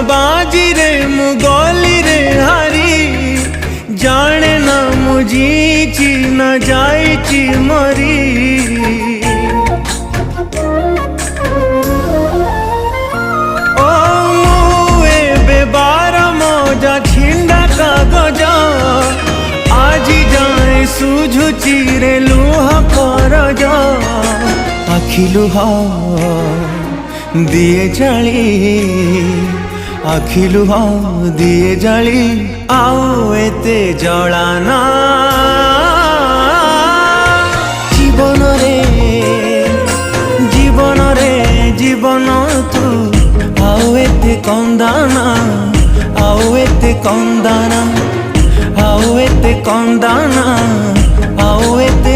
बाजी रे मु गली रे हारी जाने ना मुझीची न जाइची मरी ओ मुए बेबार मजा छिंडा कागज आजी जाए सुझुची रे लुह करज आखि लुह दिए जाली आखि लुह दिए जाली आओ एते जलाना जीवन रे जीवन तू आओ एते कंदाना आओ एते कंदाना आओ एते कंदाना आओ एते